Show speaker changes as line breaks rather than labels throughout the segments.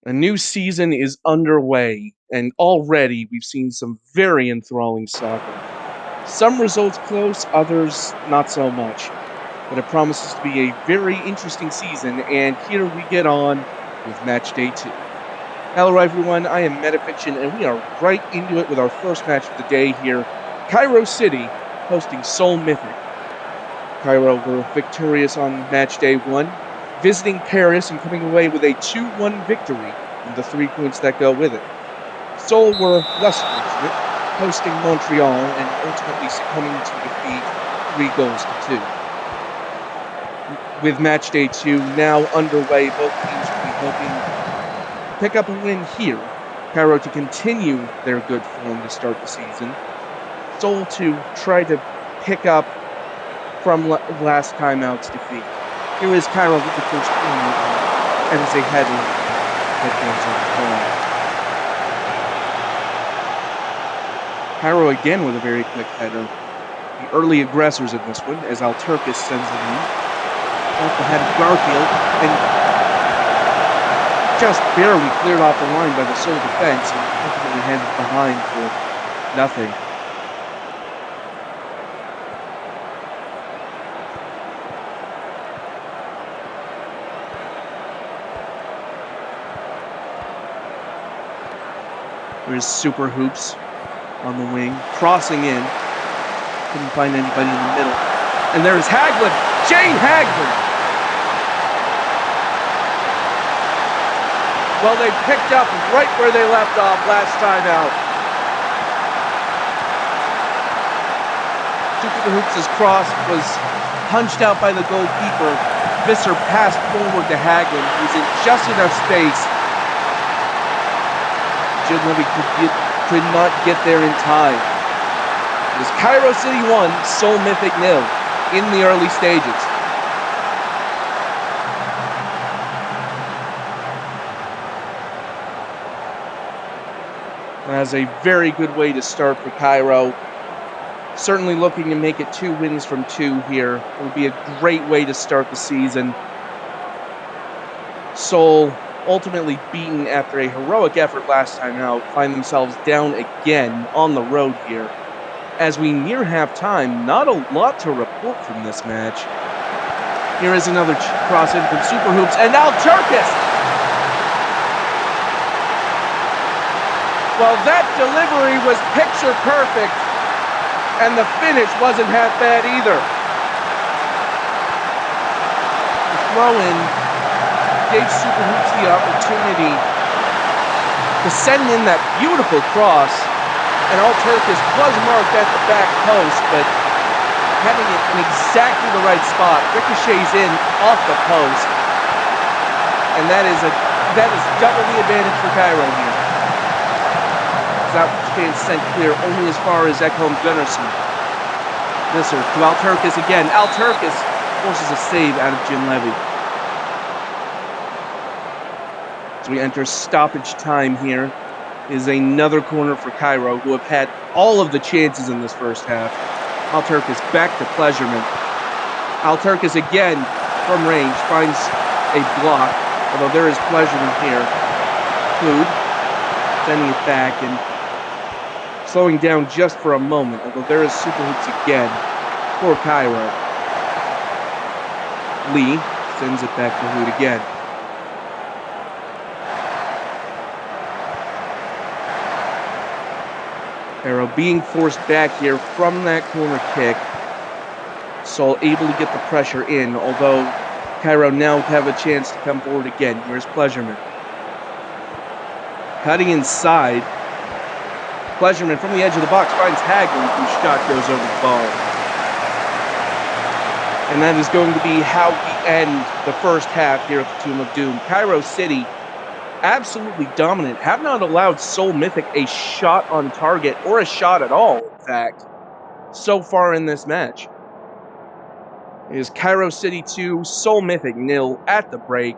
A new season is underway, and already we've seen some very enthralling soccer. Some results close, others not so much. But it promises to be a very interesting season, and here we get on with Matchday 2. Hello everyone, I am Metafiction, and we are right into it with our first match of the day here. Cairo City hosting Seoul Mythic. Cairo were victorious on Matchday 1, visiting Paris and coming away with a 2-1 victory and the 3 points that go with it. Seoul were less fortunate, hosting Montreal and ultimately succumbing to defeat 3-2. With Matchday 2 now underway, both teams will be hoping to pick up a win here. Cairo to continue their good form to start the season. Seoul to try to pick up from last time out's defeat. Here is Cairo with the first corner, and as a header that goes on the ball. Cairo again with a very quick header. The early aggressors in this one, as Alturkis sends it in. Off the head of Garfield, and just barely cleared off the line by the Seoul defense, and ultimately handed behind for nothing. There's Super Hoops on the wing, crossing in. Couldn't find anybody in the middle. And there's Haglund! Jane Haglund! Well, they picked up right where they left off last time out. Super Hoops' cross was punched out by the goalkeeper. Visser passed forward to Haglund, who was in just enough space. Levy could not get there in time. It was Cairo City 1, Seoul Mythic 0 in the early stages. That's a very good way to start for Cairo. Certainly looking to make it 2 wins from 2 here. It would be a great way to start the season. Seoul, ultimately beaten after a heroic effort last time out, find themselves down again on the road here. As we near halftime, not a lot to report from this match. Here is another cross in from Super Hoops, and now Alturkis! Well, that delivery was picture perfect, and the finish wasn't half bad either. The throw-in gave Super Hoops the opportunity to send in that beautiful cross, and Alturkis was marked at the back post, but having it in exactly the right spot, ricochets in off the post, and that is double the advantage for Cairo here. That chance sent clear only as far as Ekholm Gunnarsson. Visser to Alturkis again. Alturkis forces a save out of Jim Levy. As we enter stoppage time here, is another corner for Cairo, who have had all of the chances in this first half. Alturkis back to Pleasureman. Alturkis again from range finds a block, although there is Pleasureman here. Food sending it back and slowing down just for a moment, although there is Super Hoops again for Cairo. Lee sends it back to Hood again. Cairo being forced back here from that corner kick. Seoul able to get the pressure in, although Cairo now have a chance to come forward again. Here's Pleasureman. Cutting inside. Pleasureman from the edge of the box finds Haglund, whose shot goes over the bar. And that is going to be how we end the first half here at the Tomb of Doom. Cairo City, absolutely dominant, have not allowed Seoul Mythic a shot on target, or a shot at all, in fact, so far in this match. It is Cairo City 2, Seoul Mythic 0 at the break.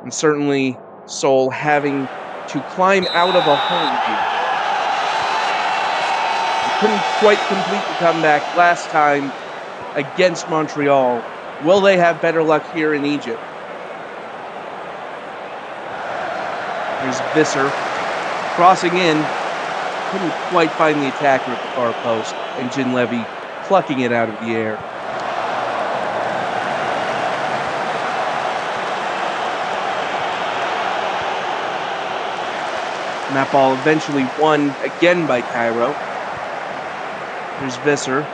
And certainly Seoul having to climb out of a hole here. Couldn't quite complete the comeback last time against Montreal. Will they have better luck here in Egypt? Here's Visser crossing in. Couldn't quite find the attacker at the far post. And Ginlevy plucking it out of the air. And that ball eventually won again by Cairo. Here's Visser.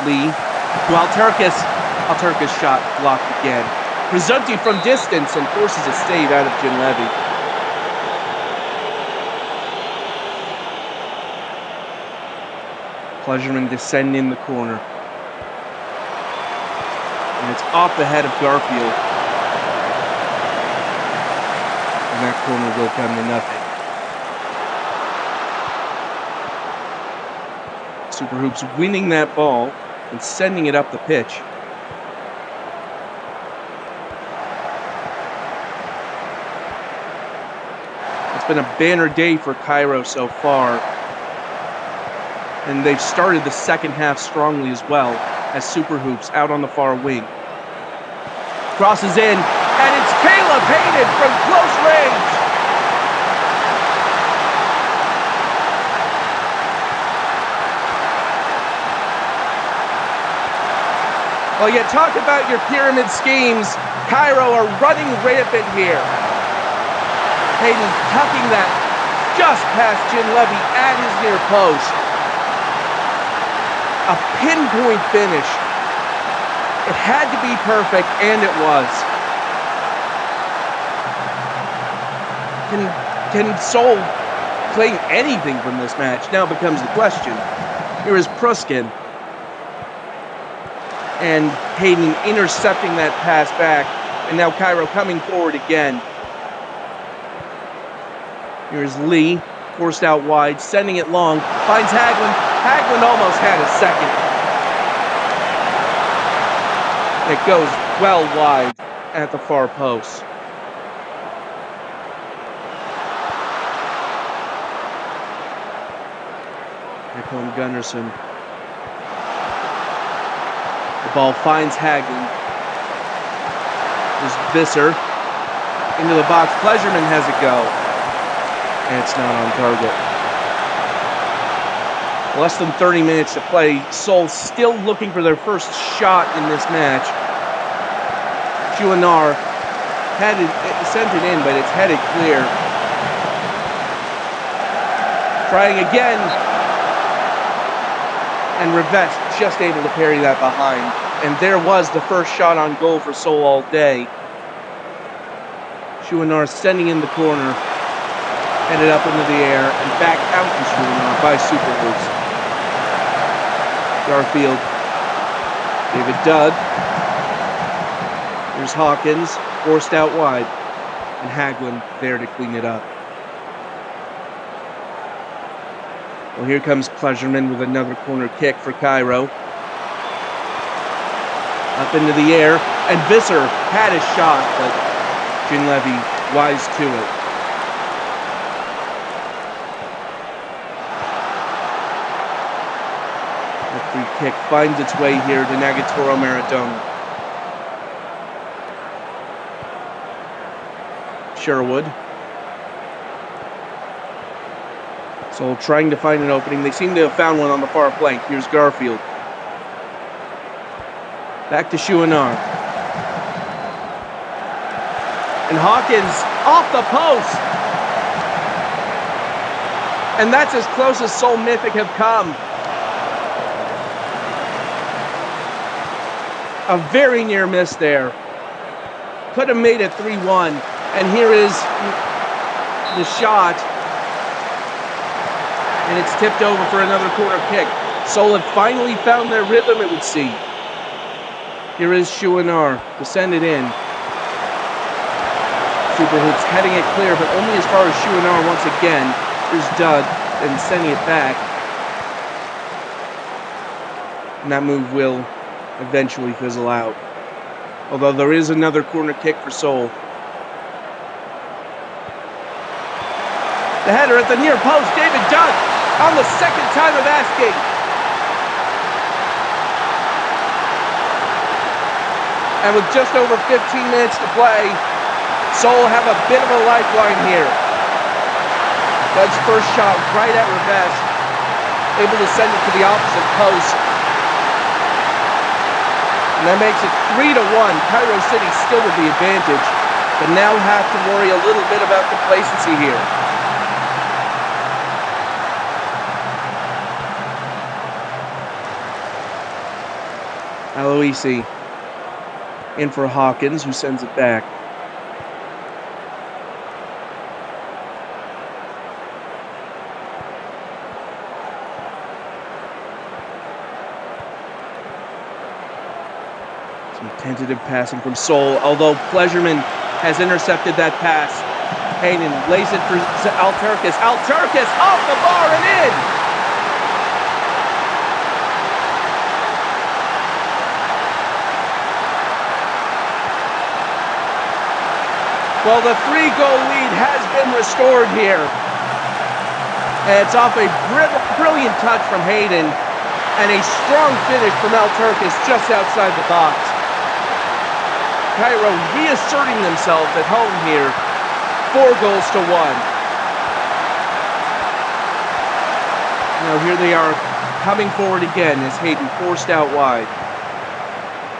Lee to Alterkis. Alterkis shot blocked again. Presunti from distance and forces a save out of Ginlevy. Pleasureman descend in the corner. And it's off the head of Garfield. And that corner will come to nothing. Super Hoops winning that ball and sending it up the pitch. It's been a banner day for Cairo so far. And they've started the second half strongly as well, as Super Hoops out on the far wing. Crosses in, and it's Caleb Hayden from close range. Well, you talk about your pyramid schemes. Cairo are running rampant here. Hayden tucking that just past Ginlevy at his near post. A pinpoint finish. It had to be perfect, and it was. Can Seoul claim anything from this match? Now becomes the question. Here is Pruskin. And Hayden intercepting that pass back. And now Cairo coming forward again. Here's Lee, forced out wide, sending it long. Finds Haglund. Haglund almost had a second. It goes well wide at the far post. Here comes Gunnarsson. The ball finds Haglund. There's Visser. Into the box. Pleasureman has a go. And it's not on target. Less than 30 minutes to play. Seoul still looking for their first shot in this match. Chouinard sent it in, but it's headed clear. Trying again. And Rivette just able to parry that behind. And there was the first shot on goal for Seoul all day. Chouinard sending in the corner. Headed up into the air and back out to Chouinard by Super Hoops. Garfield, David Dudd. Here's Hawkins, forced out wide, and Haglund there to clean it up. Well, here comes Pleasureman with another corner kick for Cairo. Up into the air, and Visser had his shot, but Ginlevy wise to it. Free kick finds its way here to Nagatoro Maradona. Sherwood. So trying to find an opening. They seem to have found one on the far flank. Here's Garfield. Back to Chouinard. And Hawkins off the post. And that's as close as Seoul Mythic have come. A very near miss there. Could have made it 3-1. And here is the shot. And it's tipped over for another corner kick. Seoul have finally found their rhythm, it would seem. Here is Chouinard to send it in. Super Hoops heading it clear, but only as far as Chouinard once again. Here's Dudd and sending it back. And that move will eventually fizzle out. Although there is another corner kick for Seoul. The header at the near post, David Dudd on the second time of asking. And with just over 15 minutes to play, Seoul have a bit of a lifeline here. Doug's first shot right at Revest, able to send it to the opposite post. And that makes it 3-1. Cairo City still with the advantage, but now have to worry a little bit about complacency here. Aloisi in for Hawkins, who sends it back. Some tentative passing from Seoul, although Pleasureman has intercepted that pass. Hayden lays it for Alturkis. Alturkis off the bar and in! Well, the 3-goal lead has been restored here. And it's off a brilliant touch from Hayden and a strong finish from Alturkis just outside the box. Cairo reasserting themselves at home here, 4-1. Now here they are coming forward again as Hayden forced out wide.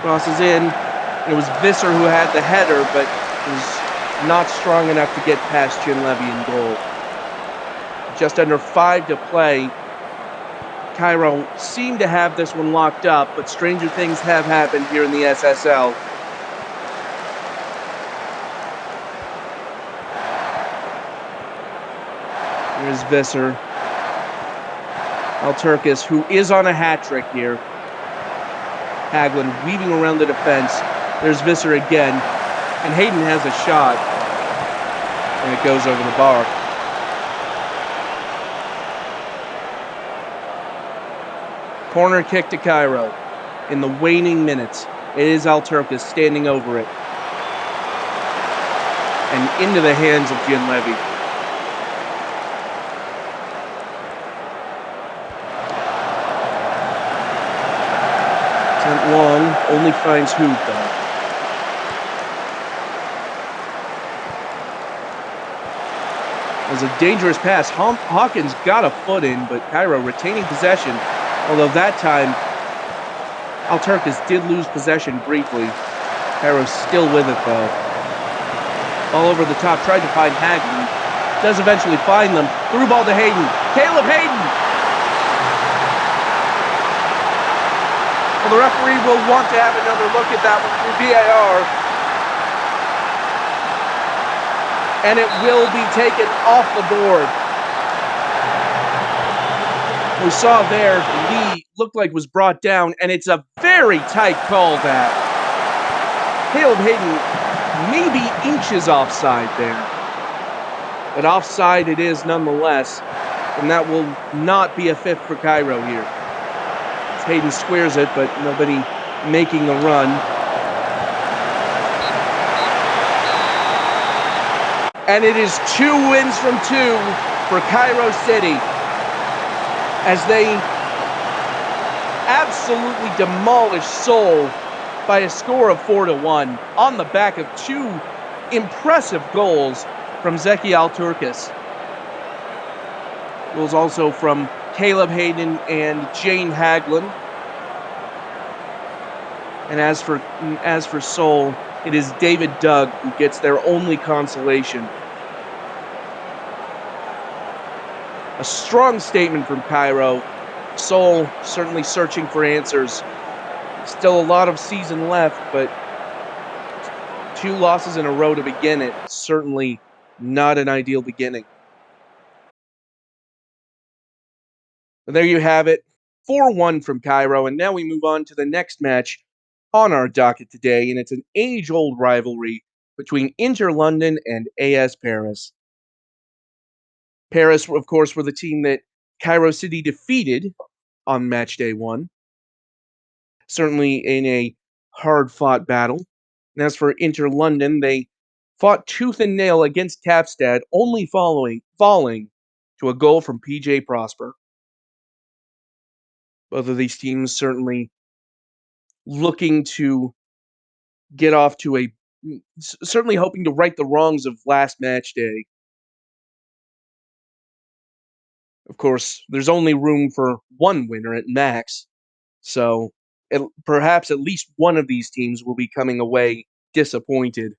Crosses in. It was Visser who had the header, but was not strong enough to get past Levy in goal. Just under 5 to play. Cairo seemed to have this one locked up, but stranger things have happened here in the SSL. Here's Visser. Alturkis, who is on a hat trick here. Haglund weaving around the defense. There's Visser again. And Hayden has a shot. And it goes over the bar. Corner kick to Cairo. In the waning minutes, it is Alturkis standing over it. And into the hands of Levy. Sent long, only finds Hoop though. It was a dangerous pass. Hawkins got a foot in, but Cairo retaining possession. Although that time, Alturkis did lose possession briefly. Cairo's still with it though. All over the top, tried to find Haglund. Does eventually find them. Through ball to Hayden. Caleb Hayden! Well, the referee will want to have another look at that one through VAR. And it will be taken off the board. We saw there, Lee looked like was brought down, and it's a very tight call that. Caleb Hayden maybe inches offside there. But offside it is nonetheless, and that will not be a fifth for Cairo here. As Hayden squares it, but nobody making the run. And it is 2 wins from 2 for Cairo City, as they absolutely demolished Seoul by a score of 4-1 on the back of 2 impressive goals from Zeki Alturkis. Goals also from Caleb Hayden and Jane Haglund. And as for Seoul, it is David Doug who gets their only consolation. A strong statement from Cairo. Seoul certainly searching for answers. Still a lot of season left, but 2 losses in a row to begin it. Certainly not an ideal beginning. But there you have it. 4-1 from Cairo, and now we move on to the next match on our docket today, and it's an age-old rivalry between Inter London and AS Paris. Paris, of course, were the team that Cairo City defeated on Matchday 1. Certainly in a hard-fought battle. And as for Inter London, they fought tooth and nail against Kaapstad, only falling to a goal from PJ Prosper. Both of these teams certainly looking to get off to a certainly hoping to right the wrongs of last match day. Of course, there's only room for one winner at max, so perhaps at least one of these teams will be coming away disappointed.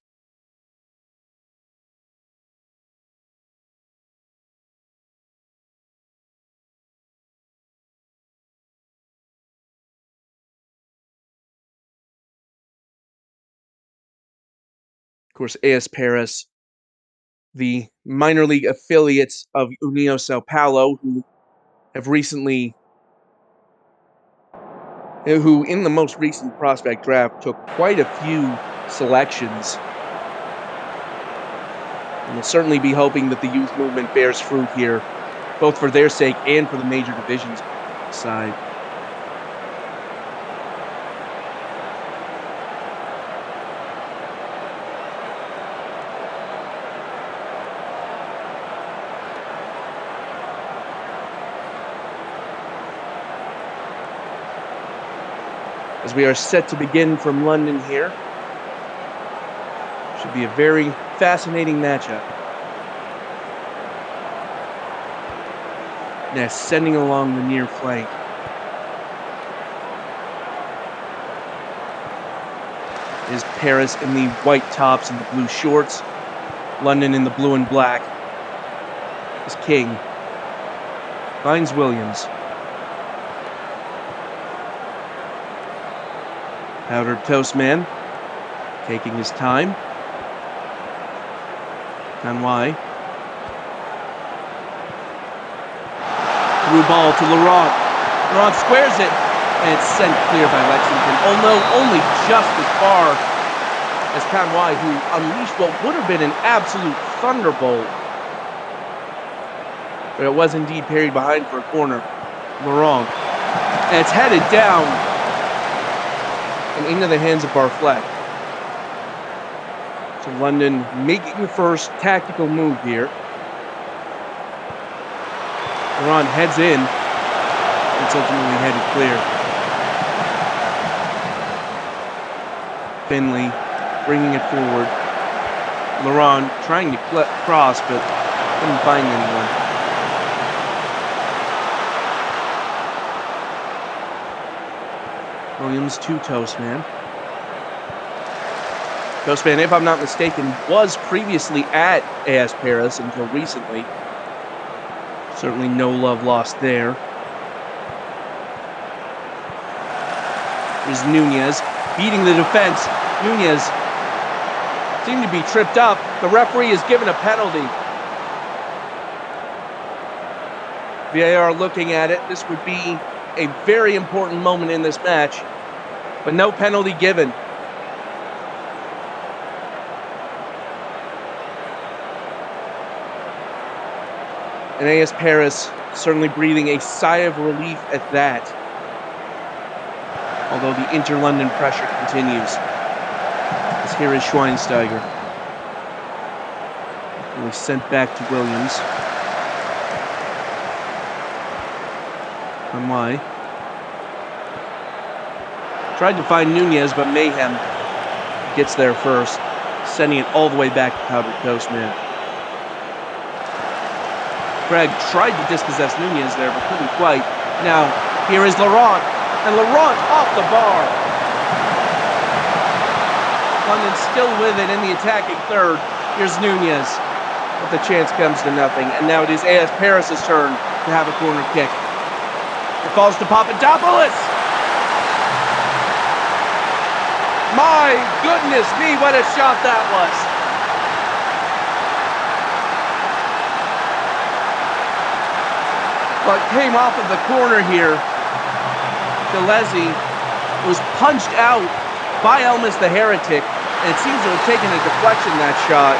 Of course, AS Paris, the minor league affiliates of União Sao Paulo, who in the most recent prospect draft took quite a few selections. And we'll certainly be hoping that the youth movement bears fruit here, both for their sake and for the major divisions side. As we are set to begin from London here, should be a very fascinating matchup. Ness sending along the near flank. Is Paris in the white tops and the blue shorts. London in the blue and black. Is King. Finds Williams. Powdered Toast Man. Taking his time. Tanwai. Through ball to Laurent. Laurent squares it. And it's sent clear by Lexington. Although only just as far as Tanwai, who unleashed what would have been an absolute thunderbolt. But it was indeed parried behind for a corner. Laurent. And it's headed down and into the hands of Barflett. So London making the first tactical move here. Laurent heads in. It's ultimately headed clear. Finley bringing it forward. Laurent trying to cross, but couldn't find anyone. Williams to Toastman. Toastman, if I'm not mistaken, was previously at AS Paris until recently. Certainly no love lost there. There's Nunez beating the defense. Nunez seemed to be tripped up. The referee has given a penalty. VAR looking at it. This would be a very important moment in this match, but no penalty given. And AS Paris certainly breathing a sigh of relief at that. Although the inter-London pressure continues. As here is Schweinsteiger. Really sent back to Williams. Tanwai. Tried to find Nunez, but Mayhem gets there first, sending it all the way back to Powdered Toast Man. Craig tried to dispossess Nunez there, but couldn't quite. Now, here is Laurent, and Laurent off the bar. London still with it in the attacking third. Here's Nunez, but the chance comes to nothing, and now it is AS Paris' turn to have a corner kick. It falls to Papadopoulos. My goodness me, what a shot that was. But came off of the corner here. Gillespie was punched out by Elmas the Heretic, and it seems to have taken a deflection, that shot.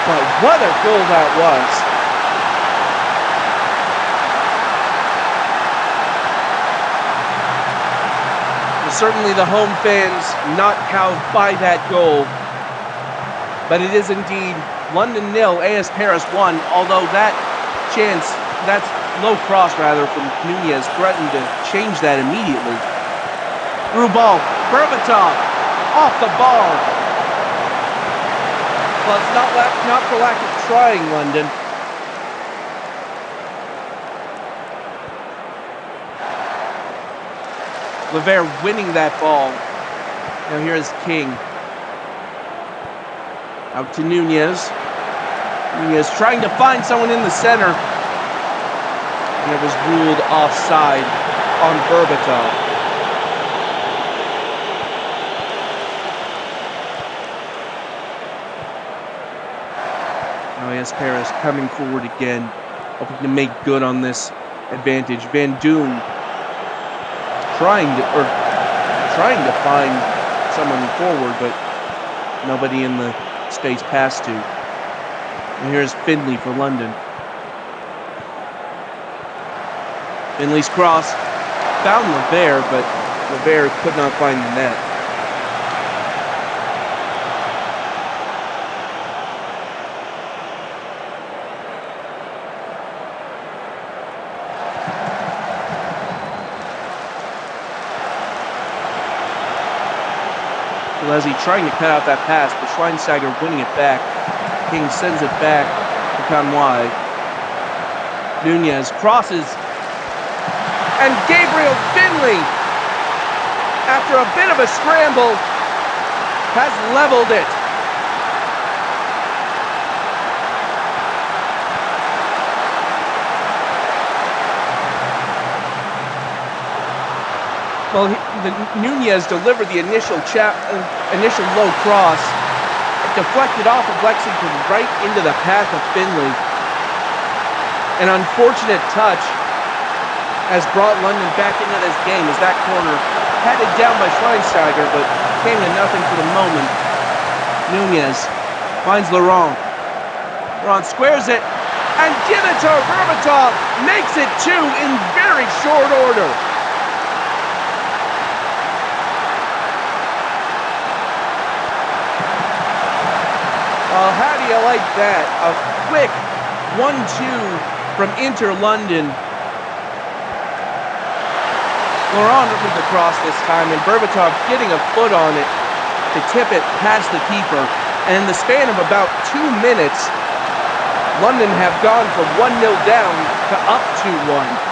But what a goal that was. Certainly the home fans not cowed by that goal. But it is indeed London 0, AS Paris 1, although that's low cross rather from Nunez threatened to change that immediately. Through ball. Berbatov. Off the bar. Well, it's not for lack of trying, London. Levere winning that ball. Now here is King. Out to Nunez. Nunez trying to find someone in the center. And it was ruled offside on Berbatov. Now yes, Paris coming forward again, hoping to make good on this advantage. Van Doon trying to find someone forward, but nobody in the space pass to. And here's Finley for London. Finley's cross found Levere, but Levere could not find the net. Leslie trying to cut out that pass, but Schweinsteiger winning it back. King sends it back to Conway. Nunez crosses. And Gabriel Finley, after a bit of a scramble, has leveled it. Well, Nunez delivered the initial low cross. It deflected off of Lexington right into the path of Finley. An unfortunate touch has brought London back into this game as that corner headed down by Schweinsteiger, but came to nothing for the moment. Nunez finds Laurent. Laurent squares it, and Dimitar Berbatov makes it two in very short order. Well, how do you like that? A quick 1-2 from Inter London. Laurent with the cross this time, and Berbatov getting a foot on it to tip it past the keeper. And in the span of about 2 minutes, London have gone from 1-0 down to up 2-1.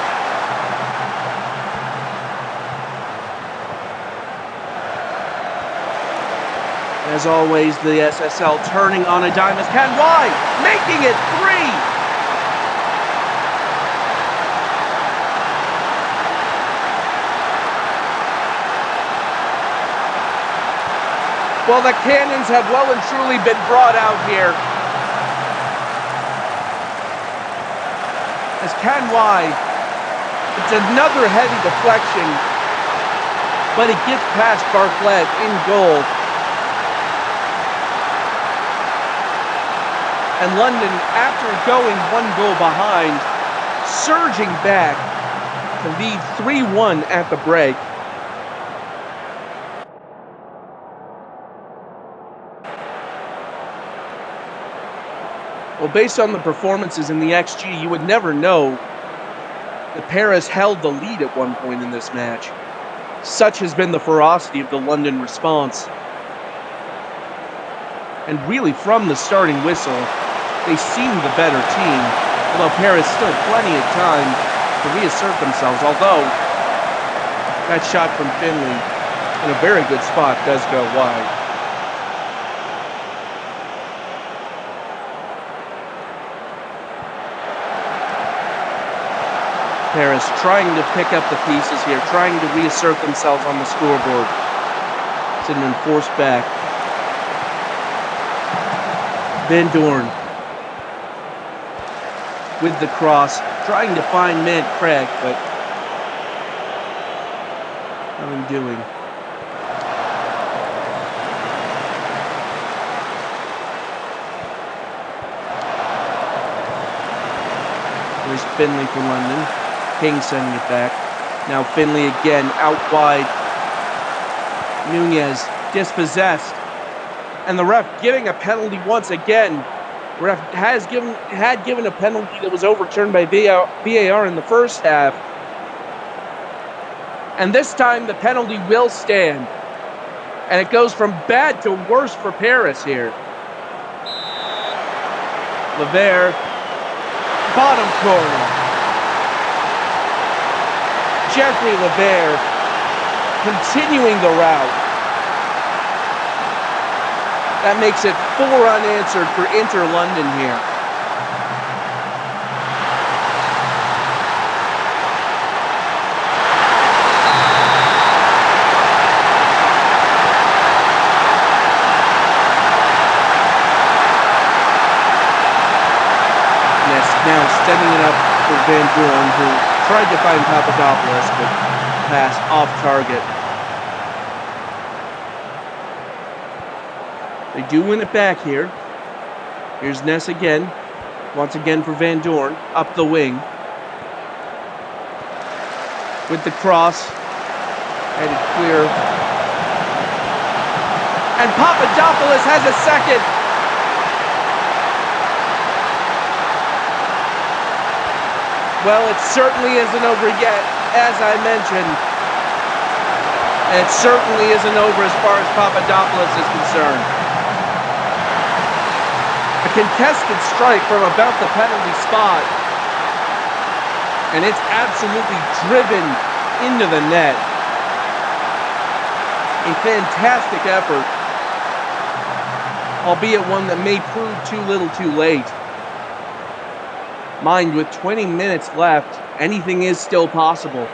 As always, the SSL turning on a dime as Canwai making it 3. Well, the cannons have well and truly been brought out here. As Canwai, it's another heavy deflection, but it gets past Bartlett in goal. And London, after going 1 goal behind, surging back to lead 3-1 at the break. Well, based on the performances in the XG, you would never know that Paris held the lead at one point in this match. Such has been the ferocity of the London response. And really, from the starting whistle, they seem the better team, although Paris still plenty of time to reassert themselves, although that shot from Finley in a very good spot does go wide. Paris trying to pick up the pieces here, trying to reassert themselves on the scoreboard. Sidman forced back. Van Doorn with the cross, trying to find Matt Craig, but nothing doing. There's Finley for London. King sending it back. Now Finley again out wide. Nunez dispossessed. And the ref giving a penalty once again. The ref had given a penalty that was overturned by VAR in the first half. And this time the penalty will stand. And it goes from bad to worse for Paris here. Levert, bottom corner. Jeffrey Levert continuing the route. That makes it 4 unanswered for Inter London here. Now sending it up for Van Doorn, who tried to find Papadopoulos, but pass off target. They do win it back here. Here's Ness again. Once again for Van Doorn, up the wing. With the cross. Headed clear. And Papadopoulos has a second. Well, it certainly isn't over yet, as I mentioned. And it certainly isn't over as far as Papadopoulos is concerned. A contested strike from about the penalty spot. And it's absolutely driven into the net. A fantastic effort. Albeit one that may prove too little too late. Mind, with 20 minutes left, anything is still possible.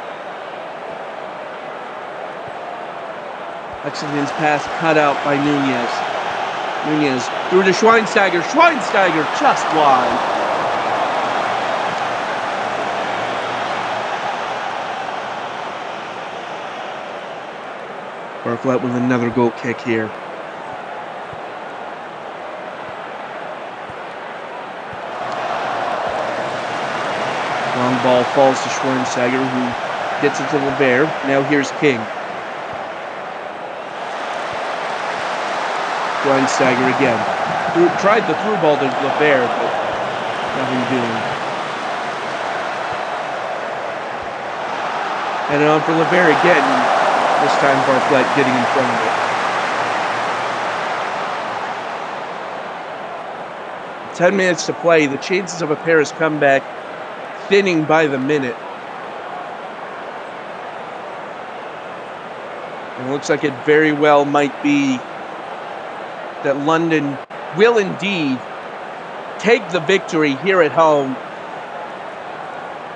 Lexington's pass cut out by Nunez. Nunez through to Schweinsteiger. Schweinsteiger just wide. Bartlett with another goal kick here. Long ball falls to Schweinsteiger, who gets it to Levert. Now here's King. Schweinsteiger again. Tried the through ball to Levert, but nothing doing. And on for Levert again. This time Bartlett getting in front of it. 10 minutes to play. The chances of a Paris comeback thinning by the minute. And it looks like it very well might be that London will indeed take the victory here at home,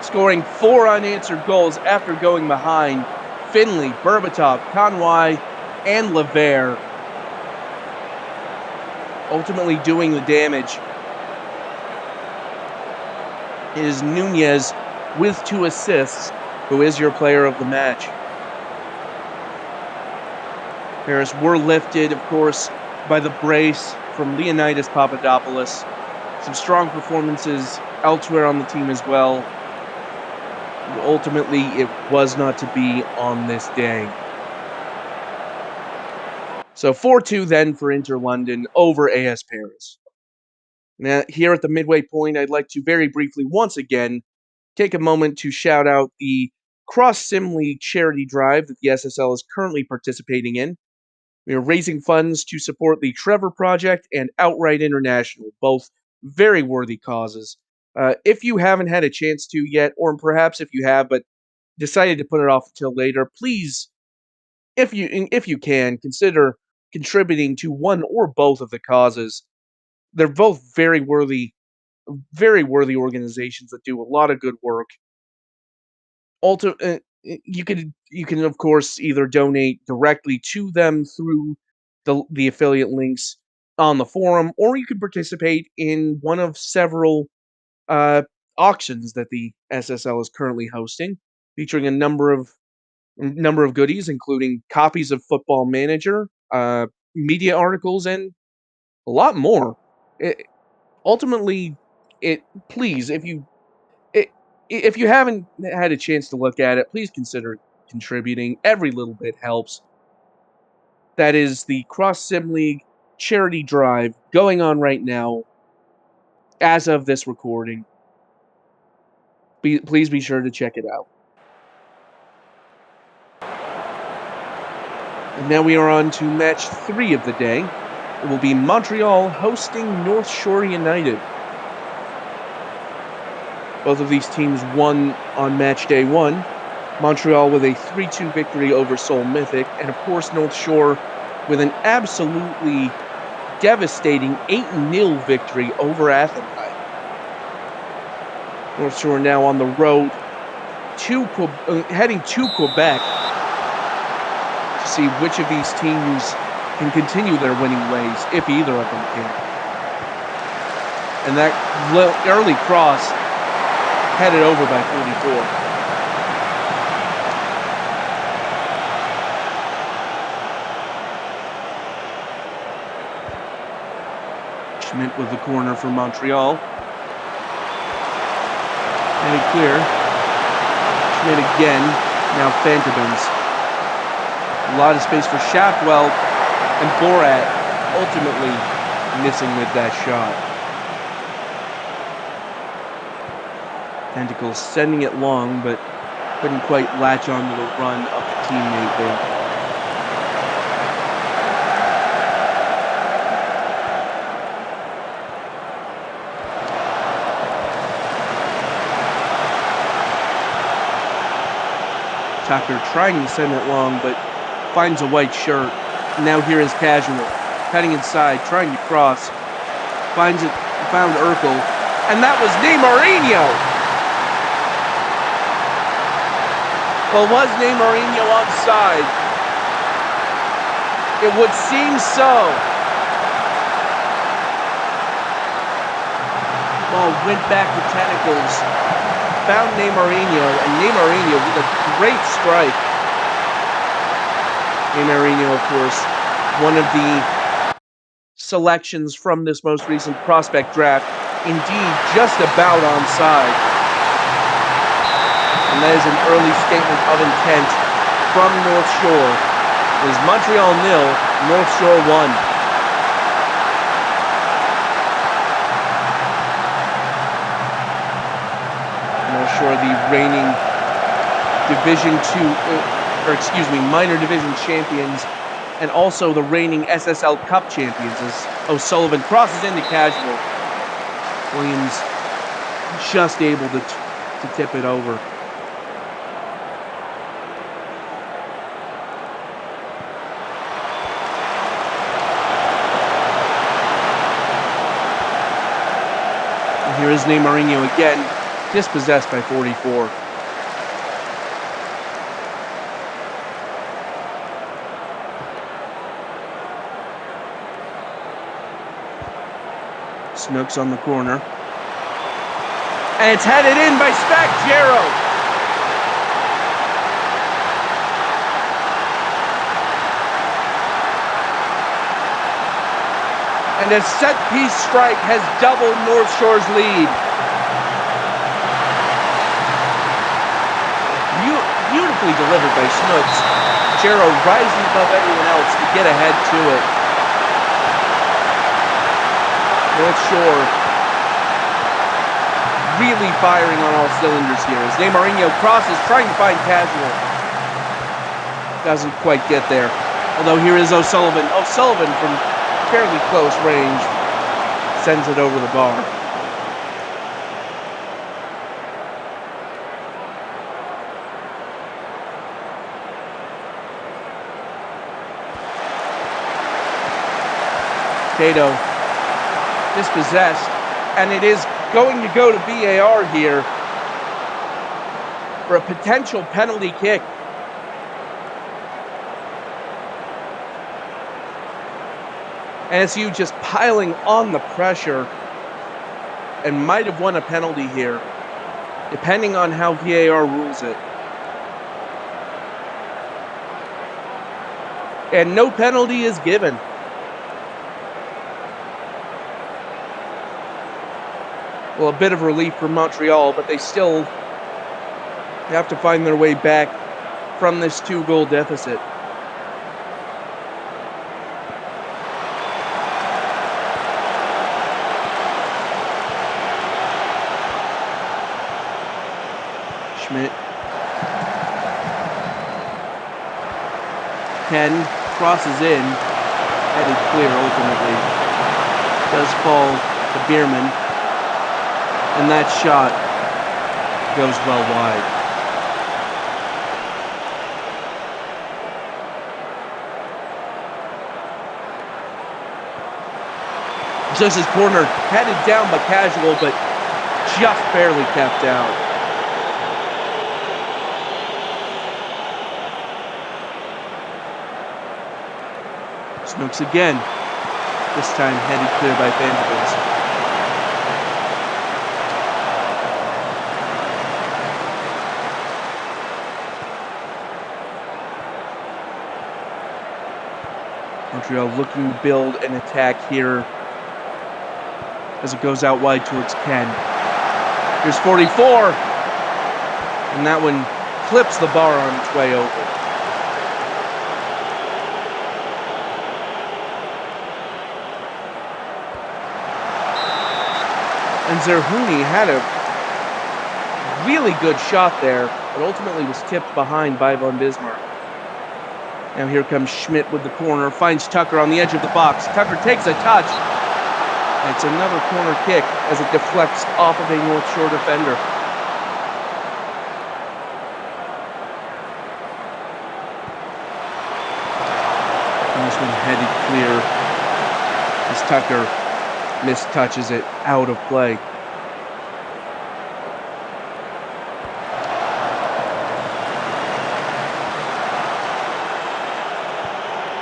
scoring 4 unanswered goals after going behind. Finley, Berbatov, Conway, and Levert ultimately doing the damage. It is Nunez with 2 assists, who is your player of the match. Paris were lifted, of course, by the brace from Leonidas Papadopoulos. Some strong performances elsewhere on the team as well. Ultimately, it was not to be on this day. So 4-2 then for Inter London over AS Paris. Now, here at the midway point, I'd like to very briefly, once again, take a moment to shout out the Cross Sim League charity drive that the SSL is currently participating in. We are raising funds to support the Trevor Project and Outright International, both very worthy causes. If you haven't had a chance to yet, or perhaps if you have but decided to put it off until later, please, if you can, consider contributing to one or both of the causes. They're both very worthy organizations that do a lot of good work. You can of course either donate directly to them through the affiliate links on the forum, or you can participate in one of several auctions that the SSL is currently hosting, featuring a number of goodies, including copies of Football Manager, media articles, and a lot more. Ultimately, please, if you haven't had a chance to look at it, please consider contributing. Every little bit helps. That is the Cross Sim League charity drive going on right now as of this recording. Please be sure to check it out. And now we are on to match 3 of the day. It will be Montreal hosting North Shore United. Both of these teams won on match day 1. Montreal with a 3-2 victory over Seoul Mythic, and of course North Shore with an absolutely devastating 8-0 victory over Athenai. North Shore now on the road heading to Quebec to see which of these teams can continue their winning ways, if either of them can. And that early cross headed over by 44. Schmidt with the corner for Montreal. Headed clear. Schmidt again, now Fantabins. A lot of space for Shapwell, and Borat ultimately missing with that shot. Tentacles sending it long, but couldn't quite latch onto the run of the teammate there. Tucker trying to send it long, but finds a white shirt. Now here is Casual, cutting inside, trying to cross. Found Urkel, and that was Neymarinho! Well, was Neymarinho onside? It would seem so. Ball went back to Tentacles, found Neymarinho, and Neymarinho with a great strike. Neymarinho, of course, one of the selections from this most recent prospect draft, indeed just about onside. And that is an early statement of intent from North Shore. It is Montreal 0, North Shore 1. The reigning minor division champions, and also the reigning SSL Cup champions, as O'Sullivan crosses into Casual. Williams just able to tip it over. And here is Neymarinho again, dispossessed by 44. Snooks on the corner. And it's headed in by Spacchiero. And a set-piece strike has doubled North Shore's lead. Beautifully delivered by Snooks. Jero rising above everyone else to get ahead to it. North Shore really firing on all cylinders here as Neymarinho crosses, trying to find Casual. Doesn't quite get there. Although here is O'Sullivan. O'Sullivan from fairly close range sends it over the bar. Cato dispossessed, and it is going to go to VAR here for a potential penalty kick. SU just piling on the pressure and might have won a penalty here, depending on how VAR rules it. And no penalty is given. Well, a bit of relief for Montreal, but they still have to find their way back from this 2-goal deficit. Schmidt. Ken crosses in, headed clear ultimately. Does fall to Bierman, and that shot goes well wide. Just his corner headed down by Casual, but just barely kept out. Snooks again, this time headed clear by Vanderbilt. Montreal looking to build an attack here as it goes out wide towards Ken. Here's 44, and that one clips the bar on its way over. And Zerhouni had a really good shot there, but ultimately was tipped behind by Von Bismarck. Now here comes Schmidt with the corner, finds Tucker on the edge of the box. Tucker takes a touch. And it's another corner kick as it deflects off of a North Shore defender. And this one headed clear as Tucker mistouches it out of play.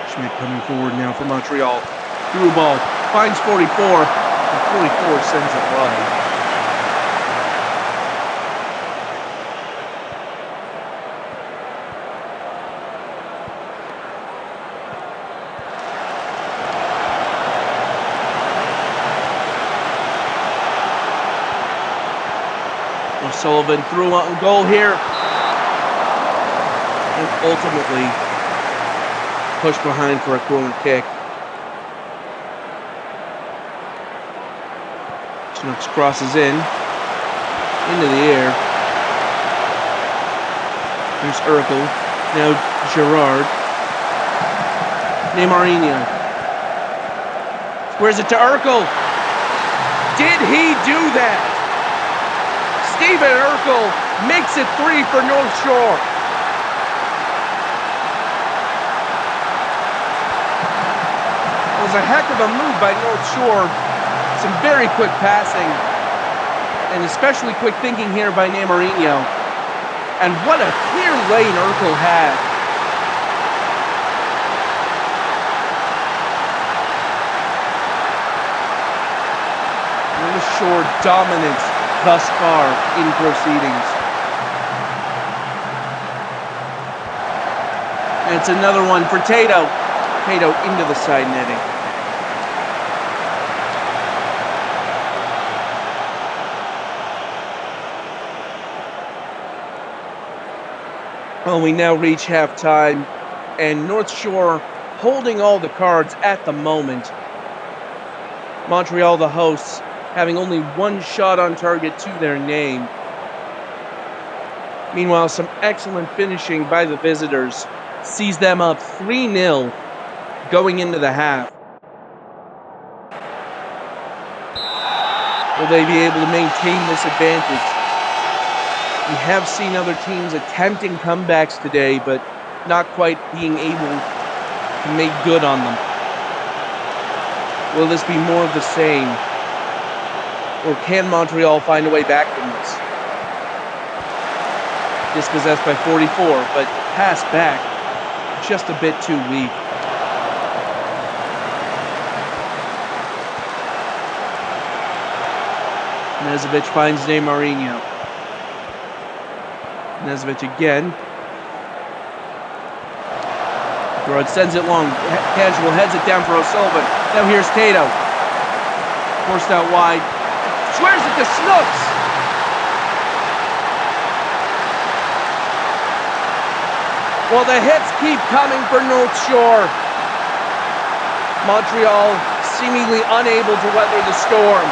Schmidt coming forward now for Montreal. Through ball, finds 44, and 44 sends it wide. O'Sullivan threw on goal here, and ultimately pushed behind for a corner kick. Snooks crosses in, into the air. There's Urkel, now Gerard. Neymarinho. Squares it to Urkel. Did he do that? Stephen Urkel makes it 3 for North Shore. It was a heck of a move by North Shore. Some very quick passing, and especially quick thinking here by Neymarinho. And what a clear lane Urkel had. North Shore dominant thus far in proceedings. And it's another one for Tato. Tato into the side netting. Well, we now reach halftime, and North Shore holding all the cards at the moment. Montreal, the hosts, having only one shot on target to their name. Meanwhile, some excellent finishing by the visitors sees them up 3-0 going into the half. Will they be able to maintain this advantage? We have seen other teams attempting comebacks today, but not quite being able to make good on them. Will this be more of the same? Or can Montreal find a way back from this? Dispossessed by 44, but pass back just a bit too weak. Nezovic finds Neymarinho. Nezovic again. Gerard sends it long. Casual heads it down for O'Sullivan. Now here's Tato. Forced out wide. Swears it to Snooks. Well, the hits keep coming for North Shore. Montreal seemingly unable to weather the storm.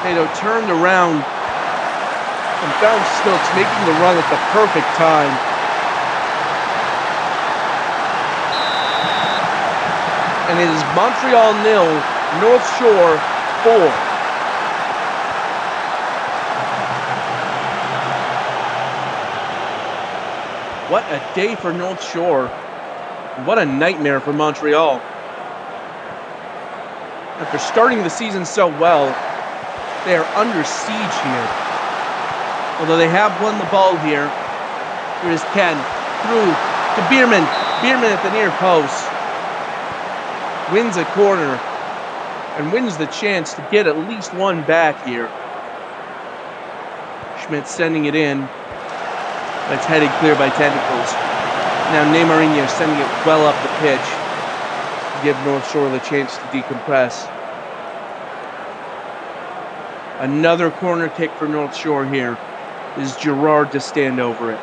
Tato turned around and found Snooks making the run at the perfect time. and it is Montreal 0, North Shore 4. What a day for North Shore. What a nightmare for Montreal. After starting the season so well, they are under siege here. Although they have won the ball here. Here is Ken. Through to Bierman. Bierman at the near post. Wins a corner. And wins the chance to get at least one back here. Schmidt sending it in. That's headed clear by Tentacles. Now Neymarinho sending it well up the pitch to give North Shore the chance to decompress. Another corner kick for North Shore here. Is Gerard to stand over it.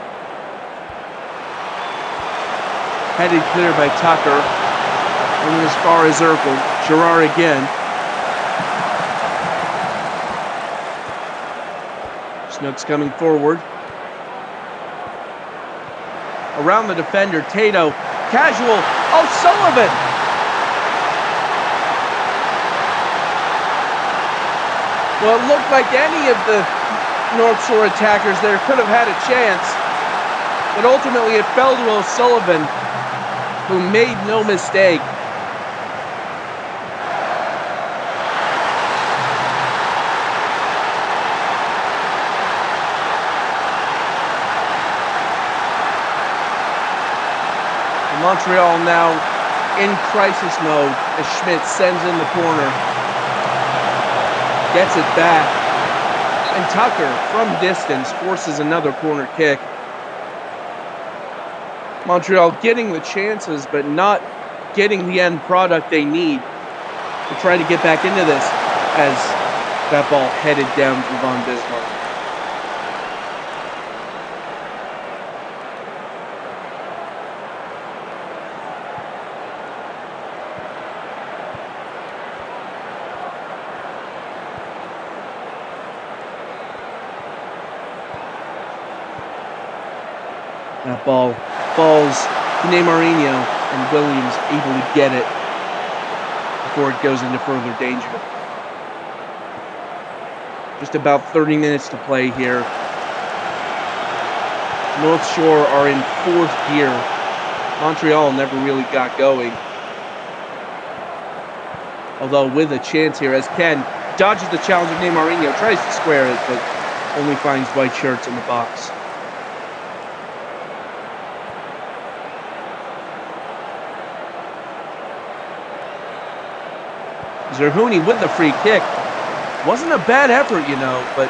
Headed clear by Tucker. Going as far as Urkel. Gerard again. Snook's coming forward. Around the defender, Tato. Casual. O'Sullivan! Well, it looked like any of the North Shore attackers there could have had a chance. But ultimately it fell to O'Sullivan, who made no mistake. Montreal now in crisis mode as Schmidt sends in the corner. Gets it back. And Tucker, from distance, forces another corner kick. Montreal getting the chances, but not getting the end product they need to try to get back into this as that ball headed down to Von Bismarck. That ball falls to Neymarinho, and Williams able to get it before it goes into further danger. Just about 30 minutes to play here. North Shore are in fourth gear. Montreal never really got going. Although with a chance here as Ken dodges the challenge of Neymarinho, tries to square it, but only finds white shirts in the box. Zerhouni with the free kick. Wasn't a bad effort, you know, but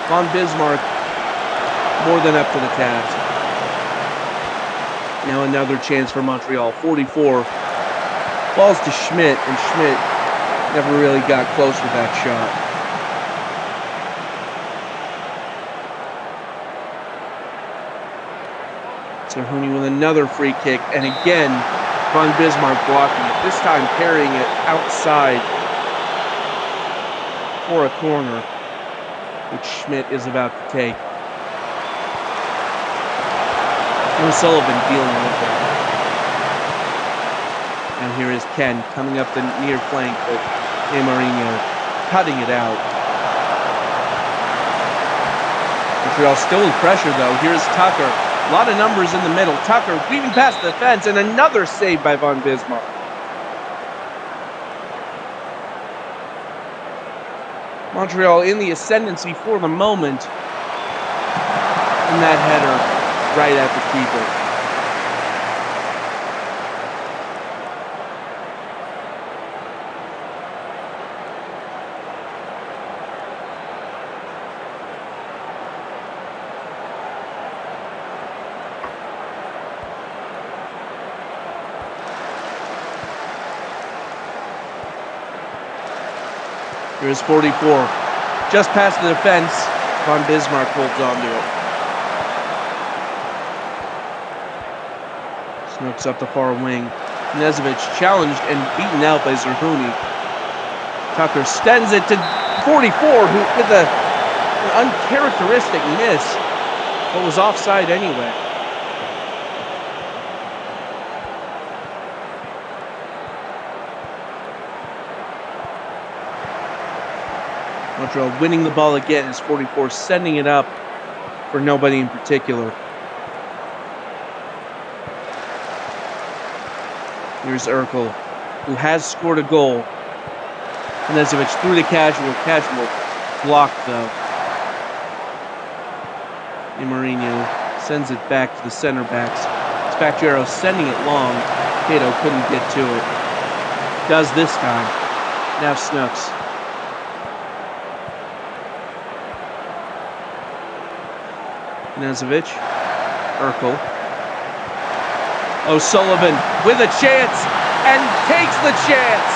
Von Bismarck more than up to the task. Now another chance for Montreal. 44. Balls to Schmidt, and Schmidt never really got close with that shot. Zerhouni with another free kick, and again, Von Bismarck blocking it. This time carrying it outside for a corner, which Schmidt is about to take. O'Sullivan dealing with that. Now here is Ken coming up the near flank, but Neymarinho cutting it out. Montreal still with pressure though. Here's Tucker. A lot of numbers in the middle. Tucker weaving past the fence, and another save by Von Bismarck. Montreal in the ascendancy for the moment. And that header right at the keeper. Here's 44. Just past the defense. Von Bismarck holds onto it. Snooks up the far wing. Knezovic challenged and beaten out by Zerhouni. Tucker extends it to 44, who with an uncharacteristic miss, but was offside anyway. Montreal winning the ball again as 44 sending it up for nobody in particular. Here's Urkel, who has scored a goal. Knezovic through the casual blocked though. Di Marino sends it back to the center backs. Spacchiero sending it long. Cato couldn't get to it. Does this time. Now Snooks. Knezovic. Urkel. O'Sullivan with a chance and takes the chance.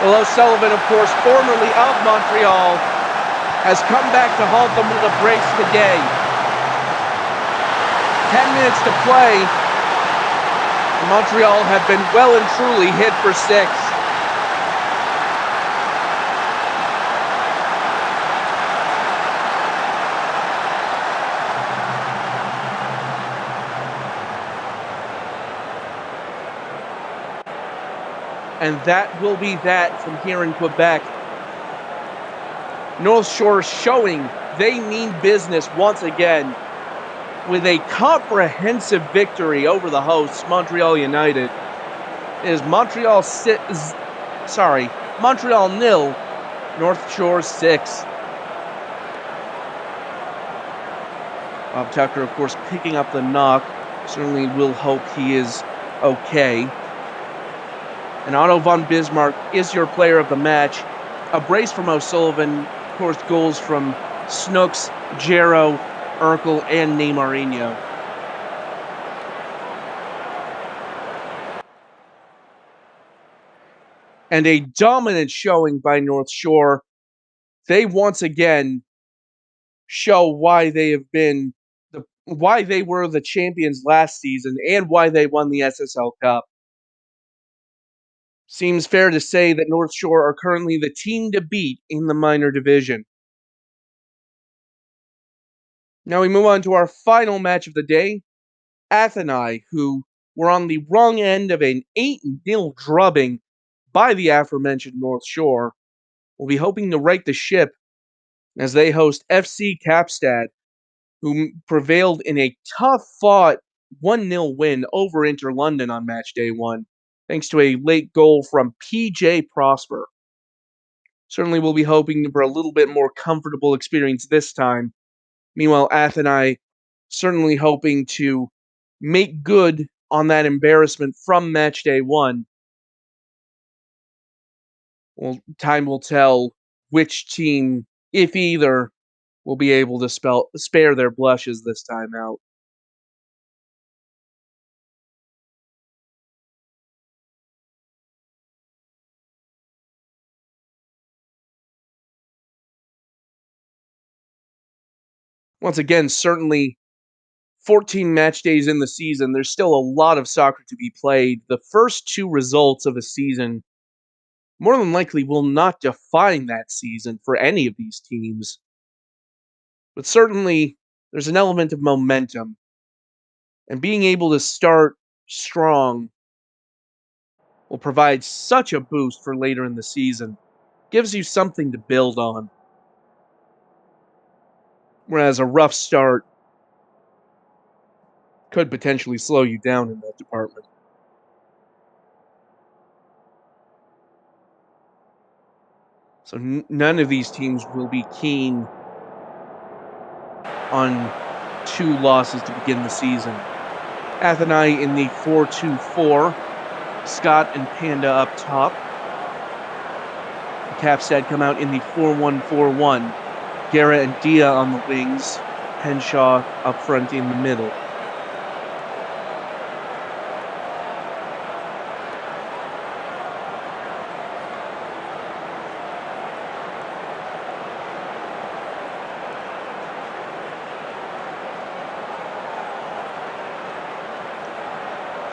Well, O'Sullivan, of course, formerly of Montreal, has come back to haunt them with a brace today. 10 minutes to play. Montreal have been well and truly hit for 6. And that will be that from here in Quebec. North Shore showing they mean business once again with a comprehensive victory over the hosts, Montreal United. It is Montreal 0, North Shore 6. Bob Tucker, of course, picking up the knock. Certainly will hope he is okay. And Otto von Bismarck is your player of the match. A brace from O'Sullivan, of course, goals from Snooks, Jero, Urkel, and Di Marino. And a dominant showing by North Shore. They once again show why they have been why they were the champions last season and why they won the SSL Cup. Seems fair to say that North Shore are currently the team to beat in the minor division. Now we move on to our final match of the day. Athenai, who were on the wrong end of an 8-0 drubbing by the aforementioned North Shore, will be hoping to right the ship as they host FC Kaapstad, who prevailed in a tough-fought 1-0 win over Inter London on Matchday 1, thanks to a late goal from PJ Prosper. Certainly will be hoping for a little bit more comfortable experience this time. Meanwhile, Athenai certainly hoping to make good on that embarrassment from Matchday 1. Well, time will tell which team, if either, will be able to spare their blushes this time out. Once again, certainly 14 match days in the season, there's still a lot of soccer to be played. The first 2 results of a season more than likely will not define that season for any of these teams. But certainly, there's an element of momentum. And being able to start strong will provide such a boost for later in the season. Gives you something to build on. Whereas a rough start could potentially slow you down in that department. So none of these teams will be keen on 2 losses to begin the season. Athenai in the 4-2-4. Scott and Panda up top. Kaapstad come out in the 4-1-4-1. Guerra and Dia on the wings. Henshaw up front in the middle.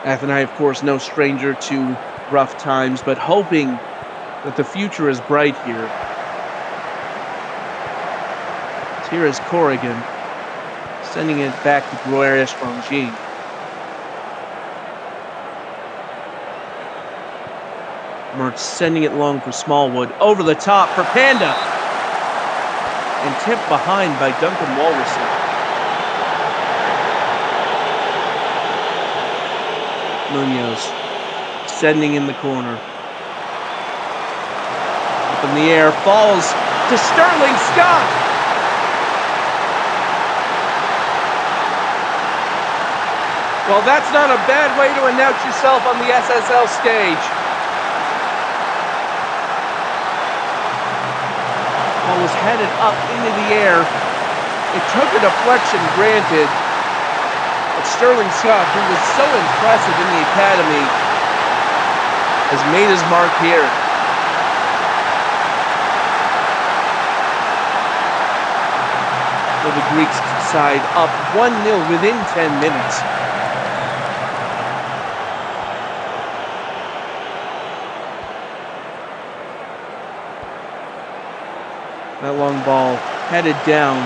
Athenai, of course, no stranger to rough times, but hoping that the future is bright here. So here is Corrigan, sending it back to Gloria Strongine. Mertz sending it long for Smallwood. Over the top for Panda. And tipped behind by Duncan Walrison. Munoz sending in the corner. Up in the air, falls to Sterling Scott. Well, that's not a bad way to announce yourself on the SSL stage. Ball was headed up into the air. It took a deflection, granted. But Sterling Scott, who was so impressive in the academy, has made his mark here. For the Greeks side, up 1-0 within 10 minutes. That long ball headed down.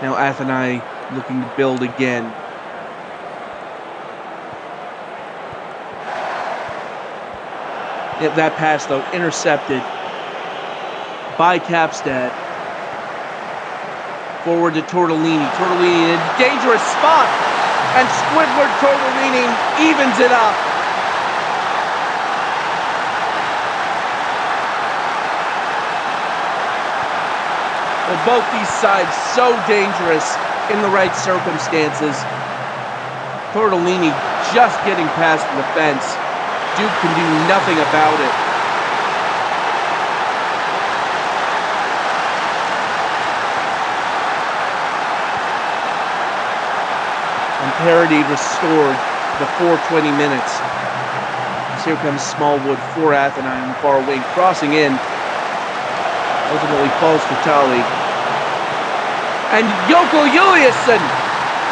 Now Athenai looking to build again. Yep, that pass though intercepted by Kaapstad. Forward to Tortellini. Tortellini in a dangerous spot. And Squidward Tortellini evens it up. Well, both these sides so dangerous in the right circumstances. Tortellini just getting past the defense. Duke can do nothing about it. And parity restored before 20 minutes. So here comes Smallwood for Athenai on the far wing, crossing in. Ultimately falls to Tali. And Joko Juliusson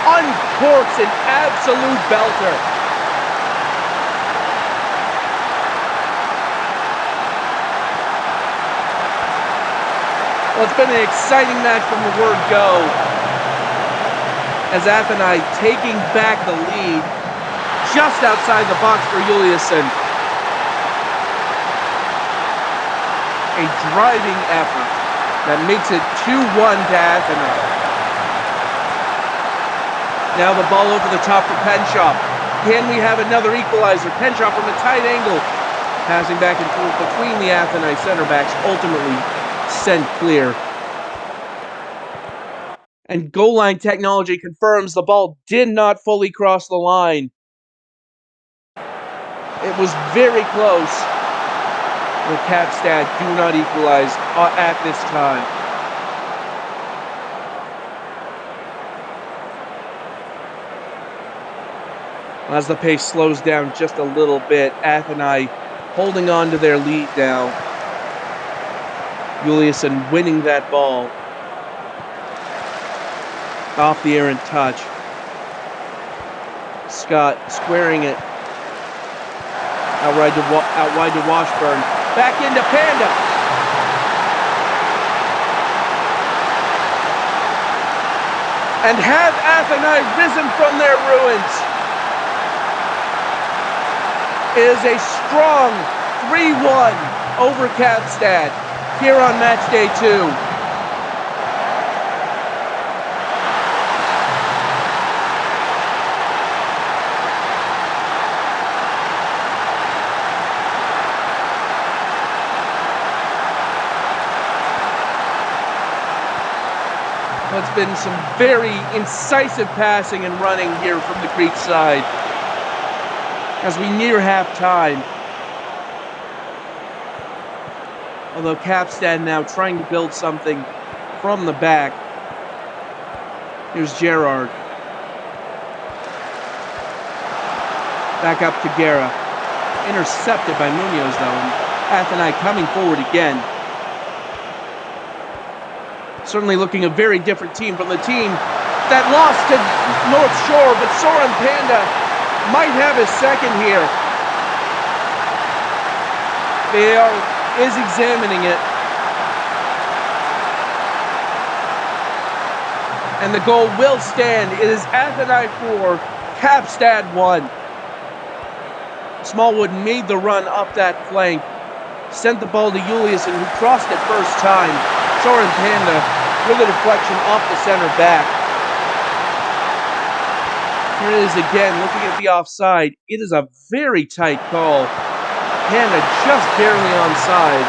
uncorks an absolute belter. Well, it's been an exciting match from the word go. As Athenai taking back the lead just outside the box for Juliusson. A driving effort that makes it 2-1 to Athenai. Now the ball over the top for Penshaw. Can we have another equalizer? Penshaw from a tight angle. Passing back and forth between the Athenai center backs, ultimately sent clear. And goal line technology confirms the ball did not fully cross the line. It was very close. The Kaapstad do not equalize at this time. As the pace slows down just a little bit, Athenai holding on to their lead now. Juliusson winning that ball. Off the errant touch. Scott squaring it. Out wide to Washburn. Back into Panda. And have Athenai risen from their ruins. It is a strong 3-1 over Kaapstad here on Matchday 2. It's been some very incisive passing and running here from the Greek side as we near halftime. Although Kaapstad now trying to build something from the back. Here's Gerard. Back up to Guerra. Intercepted by Munoz though. And Athenai coming forward again. Certainly looking a very different team from the team that lost to North Shore, but Soren Panda might have his second here. VAR is examining it. And the goal will stand. It is Athenai 4, Kaapstad 1. Smallwood made the run up that flank, sent the ball to Juliuson, who crossed it first time. Soren Panda with a deflection off the center back. Here it is again, looking at the offside. It is a very tight call. Panda just barely onside.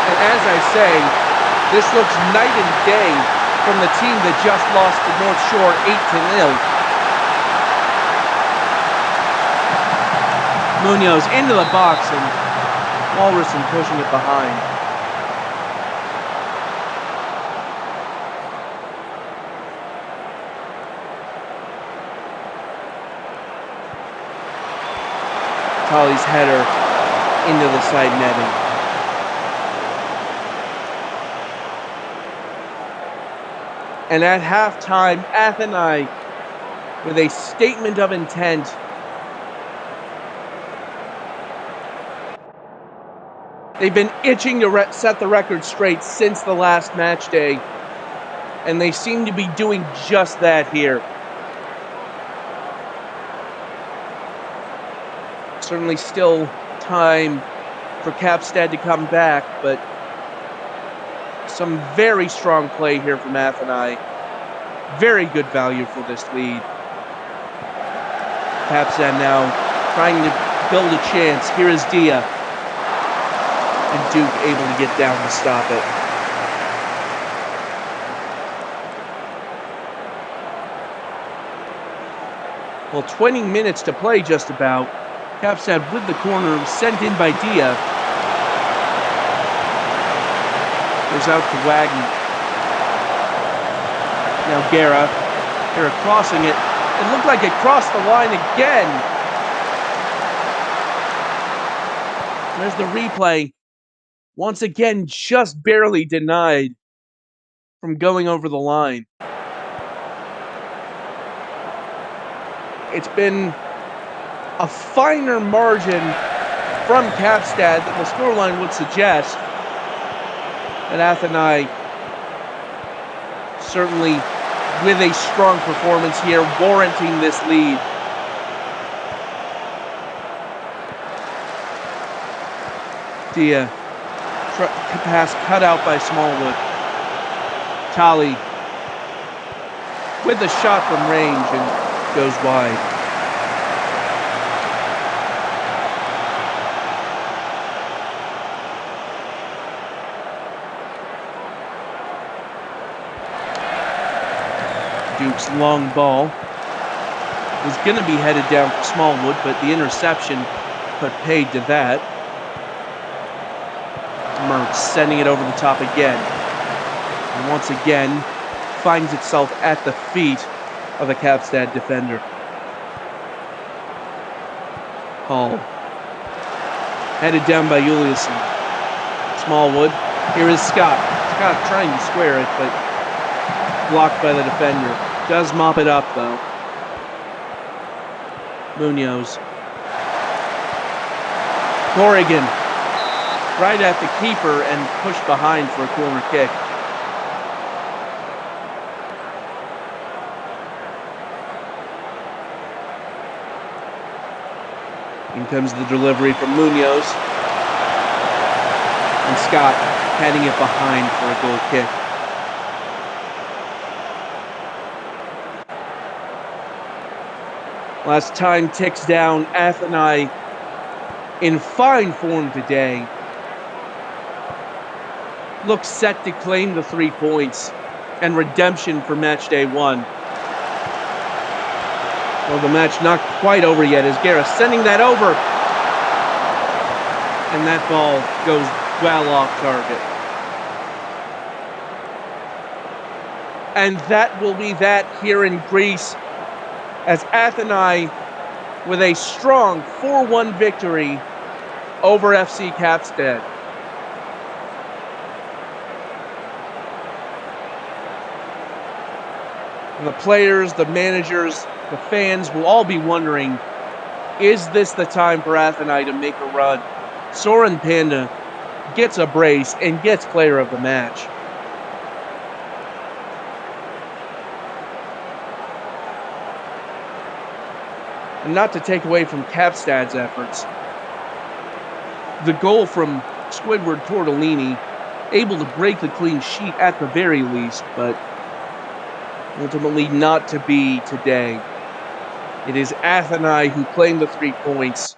And as I say, this looks night and day from the team that just lost to North Shore 8-0. Munoz into the box and Walrusson pushing it behind. Tolly's header into the side netting. And at halftime, Athenai with a statement of intent. They've been itching to set the record straight since the last match day, and they seem to be doing just that here. Certainly still time for Kaapstad to come back, but some very strong play here from Athenai. Very good value for this lead. Kaapstad now trying to build a chance. Here is Dia. And Duke able to get down to stop it. Well, 20 minutes to play just about. Kaapstad with the corner, sent in by Dia. Goes out to Wagner. Now Guerra. Guerra crossing it. It looked like it crossed the line again. There's the replay. Once again, just barely denied from going over the line. It's been a finer margin from Kaapstad than the scoreline would suggest. And Athenai certainly with a strong performance here, warranting this lead. Dia. Pass cut out by Smallwood. Tali with the shot from range and goes wide. Duke's long ball was going to be headed down for Smallwood, but the interception put paid to that. Mertz sending it over the top again. And once again, finds itself at the feet of a Kaapstad defender. Hall. Headed down by Juliuson. Smallwood. Here is Scott. Scott trying to square it, but blocked by the defender. Does mop it up, though. Munoz. Corrigan. Right at the keeper and pushed behind for a corner kick. In comes the delivery from Munoz. And Scott heading it behind for a goal kick. Last time ticks down. Athenai in fine form today. Looks set to claim the 3 points and redemption for Matchday 1. Well, the match not quite over yet as Guerra sending that over. And that ball goes well off target. And that will be that here in Greece as Athenai with a strong 4-1 victory over FC Kaapstad. And the players, the managers, the fans will all be wondering, is this the time for Athenai to make a run? Soren Panda gets a brace and gets player of the match. And not to take away from Capstad's efforts, the goal from Squidward Tortellini, able to break the clean sheet at the very least, but ultimately not to be today. It is Athenai who claimed the 3 points.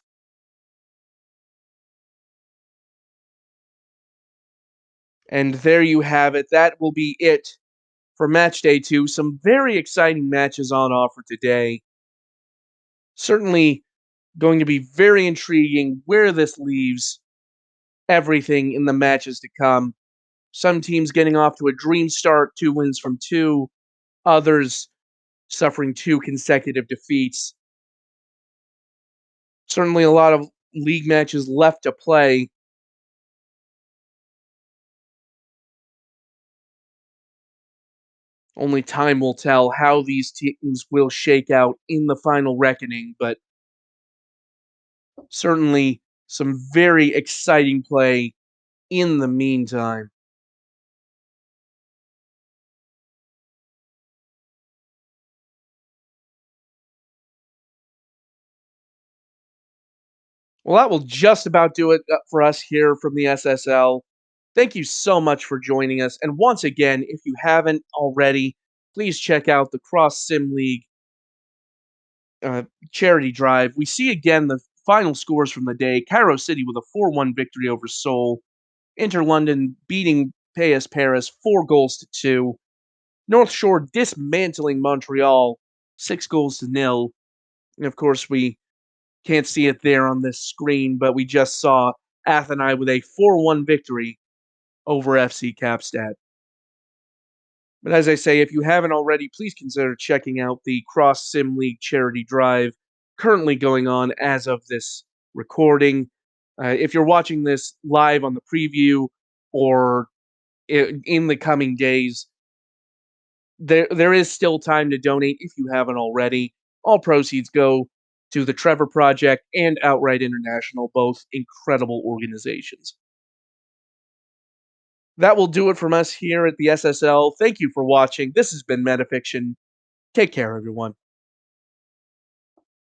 And there you have it. That will be it for match day 2. Some very exciting matches on offer today. Certainly going to be very intriguing where this leaves everything in the matches to come. Some teams getting off to a dream start, 2 wins from 2, others suffering 2 consecutive defeats. Certainly a lot of league matches left to play. Only time will tell how these teams will shake out in the final reckoning, but certainly some very exciting play in the meantime. Well, that will just about do it for us here from the SSL. Thank you so much for joining us. And once again, if you haven't already, please check out the Cross Sim League uh, charity drive. We see again the final scores from the day. Cairo City with a 4-1 victory over Seoul. Inter London beating PS Paris 4 goals to 2. North Shore dismantling Montreal 6 goals to 0. And of course, we can't see it there on this screen, but we just saw Athenai with a 4-1 victory over FC Kaapstad. But as I say, if you haven't already, please consider checking out the Cross Sim League charity drive currently going on as of this recording. If you're watching this live on the preview or in the coming days, there is still time to donate if you haven't already. All proceeds go to the Trevor Project and Outright International, both incredible organizations. That will do it from us here at the SSL. Thank you for watching. This has been Metafiction. Take care, everyone.